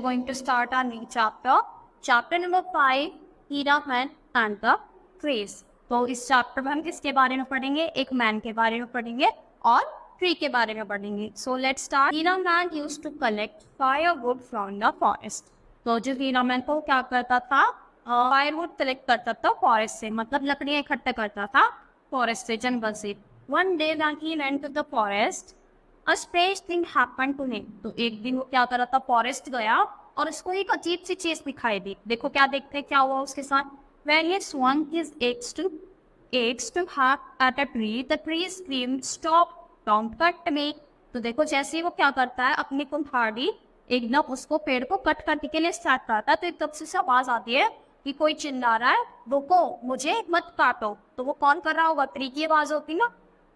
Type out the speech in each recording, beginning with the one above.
going to start our new chapter. Chapter number 5, Heera man and the trees. तो इस chapter में हम किसके बारे में पढ़ेंगे? एक मैन के बारे में पढ़ेंगे और ट्री के बारे में पढ़ेंगे। So let's start. Heera man used to collect firewood from the forest. तो जो हीरा मैन को क्या करता था? फायरवुड कलेक्ट करता था फॉरेस्ट से, मतलब लकड़ियाँ इकट्ठा करता था फॉरेस्ट से, जंगल से। One day when he went to the forest A strange thing happened to him. तो एक दिन वो क्या कर रहा था? फॉरेस्ट गया और उसको एक अजीब सी चीज दिखाई दी। देखो क्या देखते हैं, क्या हुआ उसके साथ? When he swung his eggs to hack at a tree, the tree screamed, "Stop! Don't cut me!" तो देखो जैसे ही वो क्या करता है, अपनी कुल्हाड़ी एकदम उसको पेड़ को कट करने के लिए स्टार्ट करता है, तो एकदम से आवाज आती है कि कोई चिल्ला रहा है, रुको, मुझे मत काटो। तो वो कौन कर रहा होगा? ट्री की आवाज होती ना।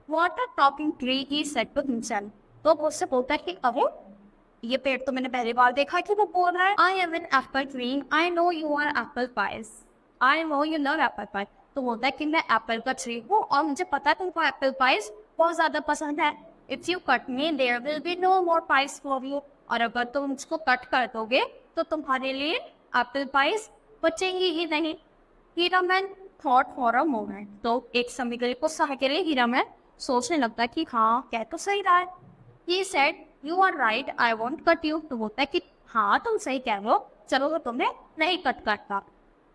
What a talking tree, he said to himself. तो वो उससे बोलता है कि अरे ये पेड़ तो मैंने पहली बार देखा कि वो बोल रहा है। I am an apple tree. I know you are apple pies. I know you love apple pie. तो बोलता है कि मैं एप्पल का ट्री हूँ और मुझे पता है तुमको एप्पल पाइज बहुत ज्यादा पसंद है। If you cut me, there will be no more pies for you. और अगर तुम उसको कट कर दोगे तो तुम्हारे लिए एप्पल पाइज बचेंगी ही नहीं। हीरा man thought for a moment. तो एक समय के लिए, कुछ समय के लिए हीरा मैन सोचने लगता है कि हाँ, कह तो सही रहा है। He said, "You are right. I won't cut you." तो बोलता है कि हाँ, तुम सही कह रहे हो, चलो तो तुम्हें नहीं कट करता।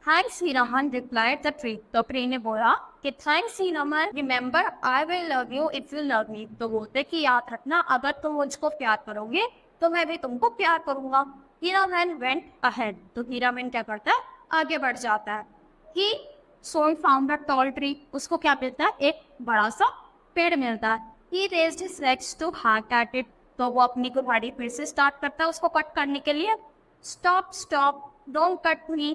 Thanks, Hiraman, replied the tree. तो ट्री ने बोला कि Thanks, Hiraman. Remember, I will love you if you love me. तो बोलते कि याद रखना, अगर तुम मुझको प्यार करोगे तो मैं भी तुमको प्यार करूंगा। Hiraman went ahead. तो हीरामैन क्या करता है? आगे बढ़ जाता है। He soon found a tall tree. उसको क्या मिलता है? एक बड़ा सा पेड़ मिलता है। He raised his legs to hack at it. तो वो अपनी कुल्हाड़ी फिर से स्टार्ट करता है उसको कट करने के लिए। Stop, stop, don't cut me.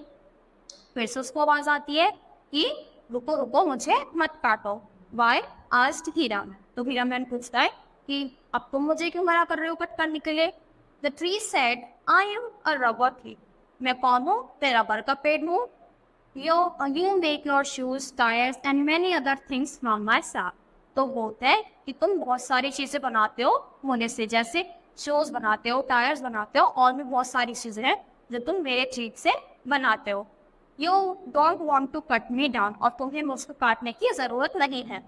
फिर से उसको आवाज आती है कि रुको रुको, मुझे मत काटो। Why? asked हीरामैन। तो हीरामैन पूछता है कि अब तुम मुझे क्यों मना कर रहे हो कट करने के लिए? The tree said, I am a rubber tree. मैं कौन हूँ? मैं रबर का पेड़ हूँ। You make your shoes, tires and many other things from my sap. तो बोलते हैं कि तुम बहुत सारी चीजें बनाते हो मुझे से, जैसे शूज बनाते हो, टायर्स बनाते हो, और भी बहुत सारी चीजें हैं जो तुम मेरे चीज से बनाते हो। You don't want to cut me down, और तुम्हें मुझको काटने की जरूरत नहीं है।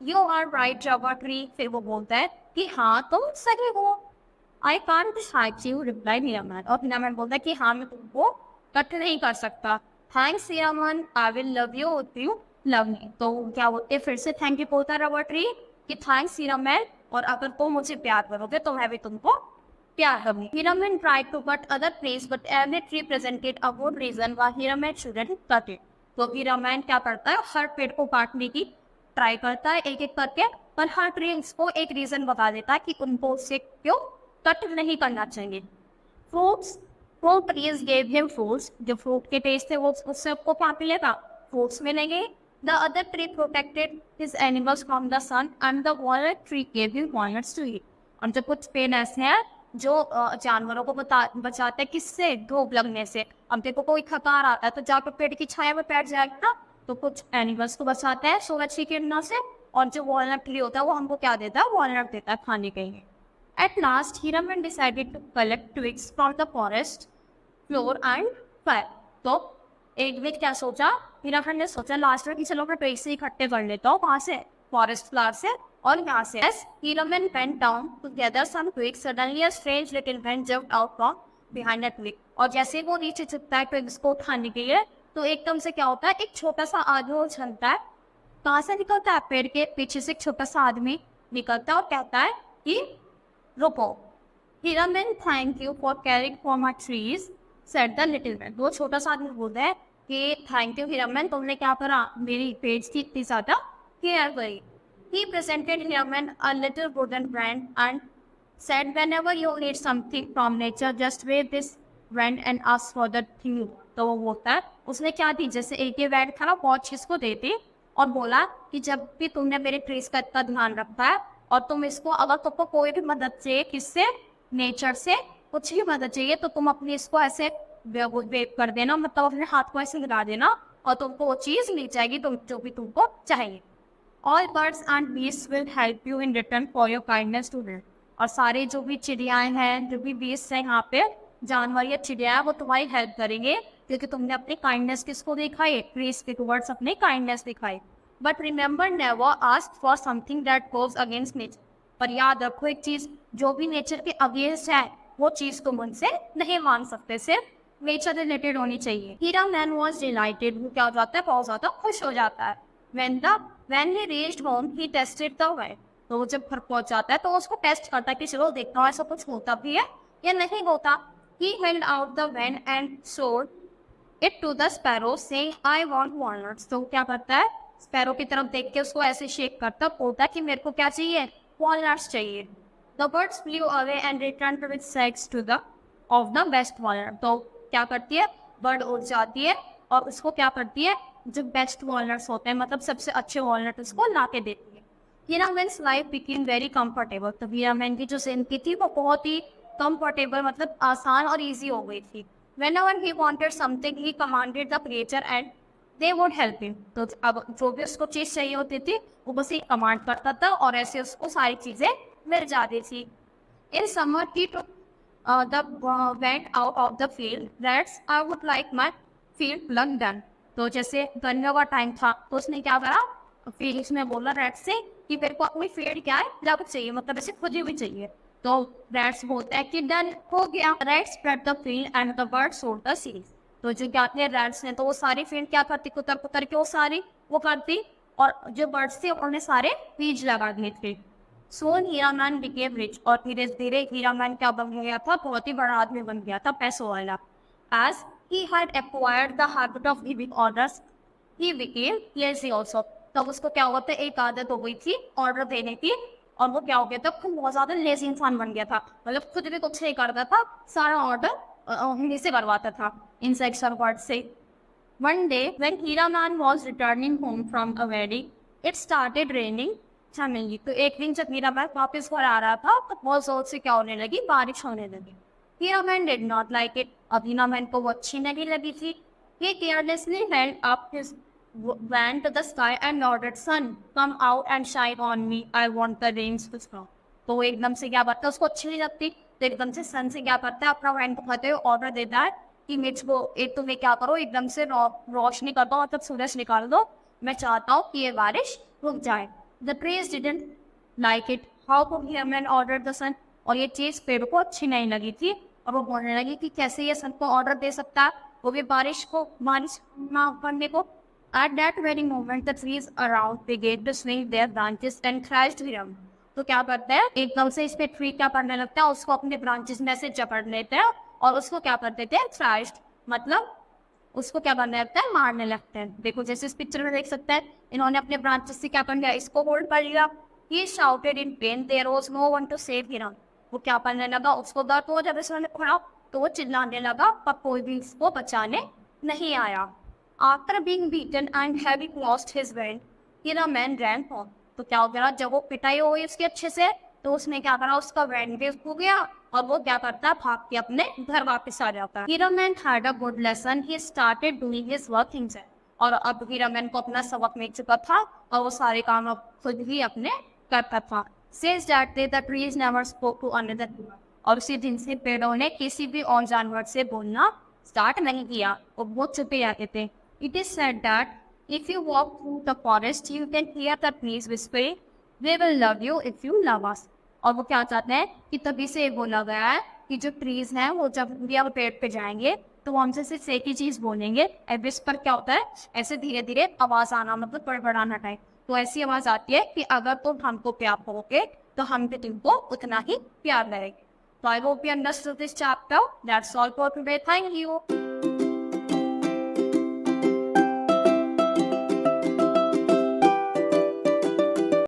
You are right rubber tree. फिर वो बोलता है कि हाँ, तुम सही हो। I can't hurt you, reply Hiraman. और हीरामैन बोलता है कि हाँ, मैं तुमको कट नहीं कर सकता। Thanks Hiraman, I will love you if you love me. तो क्या बोलते, फिर से थैंक यू बोलता है रबर ट्री कि थैंक्स हीरामैन, और अगर तुम मुझे प्यार करोगे तो मैं भी तुमको प्यार करूंगी। Hiraman tried to cut other trees but every tree presented a good reason why Hiraman shouldn't cut it. तो हीरामैन क्या करता है? हर पेड़ को काटने की ट्राई करता है एक एक करके, पर हर ट्री को एक रीजन बता देता है कि उनको उससे क्यों कट नहीं करना चाहिए। Fruits, fruit trees gave him fruits. जो फ्रूट के टेस्ट थे वो उससे आपको क्या मिलेगा? फ्रूट्स मिलेंगे। The other tree protected his animals from the sun, and the walnut tree gave him walnuts to eat. और जो कुछ पेड़ ऐसे हैं जो जानवरों को बचाते हैं किससे? धूप लगने से। अब देखो कोई थकार आता है तो जाकर पेड़ की छाया में बैठ जाएगा ना, तो कुछ एनिमल्स को बचाते हैं सूरज की किरणों से। और जो वॉलनट ट्री होता है वो हमको क्या देता है? वॉलनट देता है खाने के लिए। At last, Hiraman decided to collect twigs from the forest floor and fire. तो एक दिन क्या सोचा हीरामैन ने? सोचा लास्ट में कि चलो मैं ट्विग्स से इकट्ठे कर लेता हूँ, वहां से, फॉरेस्ट फ्लावर से और यहाँ से। As Hiraman bent down to gather some twigs, suddenly a strange little man jumped out from behind a twig. और जैसे वो नीचे झुकता है ट्विग्स को उठाने के लिए, तो एकदम से क्या होता है? एक छोटा सा आदमी उछलता है। कहाँ से निकलता है? पेड़ के पीछे से एक छोटा सा आदमी निकलता है और कहता है कि रुको। Hiraman, thank you for caring for my trees, said the little man. वो छोटा सा आदमी बोलता है कि थैंक यू हीरामैन, तुमने क्या करा? मेरी पेड़ की इतनी ज्यादा केयर करी। He presented Hiraman a little wooden brand and said, whenever you need something from nature, just wave this brand and ask for the thing. तो वो बोलता है, उसने क्या दी? जैसे एक ये ब्रांड था ना, बहुत चीज को देती और बोला कि जब भी तुमने मेरे ट्रीज का इतना ध्यान रखा है और तुम इसको, अगर तुमको कोई भी मदद चाहिए, किससे? नेचर से कुछ भी मदद चाहिए, तो तुम अपनी इसको ऐसे वेव कर देना, मतलब अपने हाथ को ऐसे हिला देना और तुमको वो चीज मिल जाएगी तुम जो भी तुमको चाहिए। All birds and beasts will help you in return for your kindness to them. और सारे जो भी चिड़ियाएं हैं, जो भी बीस्ट हैं यहाँ पे, जानवर या चिड़िया है वो तुम्हारी हेल्प करेंगे, क्योंकि तुमने अपनी काइंडनेस किसको दिखाई, ट्रीज के टुवर्ड्स अपनी काइंडनेस दिखाई। But remember never ask for something that goes against nature. पर याद रखो एक चीज, जो भी नेचर के अगेंस्ट है वो चीज तुम उनसे नहीं मांग सकते, सिर्फ नेचर रिलेटेड होनी चाहिए। हीरा मैन वॉज डिलाइटेड, वो क्या हो जाता है, बहुत ज्यादा खुश हो जाता है। when he reached home he tested the way, तो वो जब घर पहुंच जाता है तो उसको टेस्ट करता है कि चलो देखता हूँ ऐसा कुछ होता भी है या नहीं होता। he held out the wand and showed it to the sparrow saying I want walnuts। तो क्या करता है, स्पैरो की तरफ देख के उसको ऐसे शेक करता, बोलता है कि मेरे को क्या चाहिए, वॉलनट्स चाहिए। The birds flew away and returned with sacks to the of the best walnut। तो क्या करती है, बर्ड उड़ जाती है और उसको क्या करती है, जो बेस्ट वॉलनट्स होते हैं मतलब सबसे अच्छे वॉलनट उसको ला के देती है। Hiraman's life became very comfortable. तो हीरा मैन की जो जिंदगी थी वो बहुत ही कंफर्टेबल मतलब आसान और इजी हो गई थी। Whenever he wanted something he commanded the creature and they would help him। तो अब जो भी उसको चीज़ चाहिए होती थी वो बस एक कमांड करता था और ऐसे उसको सारी चीज़ें मिल जाती थी। In summer he took went out of the field, that's I would like my field plug done। तो जैसे गर्मियों का टाइम था तो उसने क्या करा, फील्ड्स में बोला रैट से कि मेरे को अपनी फील्ड क्या है जब चाहिए, मतलब ऐसे खुद भी चाहिए। तो रैट्स बोलते हैं कि डन हो गया। Rats spread the field and the birds सोड द सीड्स। तो जो क्या थे रैट्स ने तो वो सारी फील्ड क्या करती, कुतर कुतर के वो सारी वो करती, और जो बर्ड्स थे उन्होंने सारे बीज लगा दिए थे। सोन हीरा मैन बिकेम रिच, और धीरे धीरे हीरा मैन क्या बन गया था, बहुत ही बड़ा आदमी बन गया था, पैसों वाला। As he had acquired the habit of giving orders he became lazy also। तब उसको क्या हुआ था, एक आदत हो गई थी ऑर्डर देने की, और वो क्या हो गया था, खुद बहुत ज्यादा लेजी इंसान बन गया था, मतलब खुद भी कुछ नहीं करता था, सारा ऑर्डर हिंदी से करवाता था, इंसेक्ट्स और वर्ड से। One day when Hira Man was returning home from a wedding, it started raining heavily। तो एक दिन जब हीरा मैन वापस घर आ रहा था तो बहुत जोर से क्या होने लगी, बारिश होने लगी। हीरा man did not like it। अब हीरा मैन को वो अच्छी नहीं लगी थी। He carelessly held up his wand to the sky and nodded, "Sun, come out and shine on me. I want the rains to stop।" तो वो एकदम से क्या करता है, उसको अच्छी नहीं लगती तो एकदम से सन से क्या करता है, अपना वैंड पकड़ते हुए ऑर्डर देता है कि मुझको एक तुम्हें क्या करो, एकदम से रोशनी कर दो, मतलब सूरज निकाल दो, मैं चाहता हूँ कि ये बारिश रुक जाए। The trees didn't like it, how could Hiraman order the sun. और ये चीज़ पेड़ को अच्छी नहीं लगी थी और वो बोलने लगी कि कैसे ये सन को ऑर्डर दे सकता है, वो भी बारिश ना करने को। At that very moment the trees around began to swing their branches and thrashed him. तो क्या करते हैं, एकदम से इस पे ट्री क्या करने लगता है, उसको अपने ब्रांचेस में से जकड़ लेते हैं और उसको क्या कर देते हैं, थ्रैश्ड, मतलब उसको क्या करने लगता है, मारने लगते हैं। देखो जैसे इस पिक्चर में देख सकते हैं, इन्होंने अपने ब्रांचेस से क्या कर लिया, इसको होल्ड कर लिया। He shouted in pain, there was no one to save him। वो क्या करने लगा, उसको दर्द हो जब इसने पड़ा तो वो चिल्लाने लगा, पर कोई भी इसको बचाने नहीं आया। After being beaten and having lost his wand, Hira Man ran home। तो क्या हो गया, जब वो पिटाई हो गई उसके अच्छे से तो उसने क्या करा, उसका वैंड भी खो गया और वो क्या करता है, भाग के अपने घर वापस आ जाता है। Hiraman had a good lesson, he started doing his work himself. और अब हीरा मैन को अपना सबक मिल चुका था और वो सारे काम अब खुद ही अपने करता था। Since that day the trees never spoke to another human। और उसी दिन से पेड़ों ने किसी भी और जानवर से बोलना स्टार्ट नहीं किया, वो बहुत चुपे रहते थे। It is said that if you walk through the forest you can hear the trees whispering, we will love you if you love us। और वो क्या चाहते हैं कि तभी से बोला गया है कि जो ट्रीज हैं वो जब भी आप पेड़ पे जाएंगे तो वो हमसे सिर्फ एक ही चीज बोलेंगे। विस्पर क्या होता है, ऐसे धीरे धीरे आवाज आना, मतलब बड़बड़ाना टाइप। तो ऐसी आवाज आती है कि अगर तुम हमको प्यार करोगे तो हम भी तुमको उतना ही प्यार करेंगे। तो I hope you understood this chapter. That's all for today. Thank you.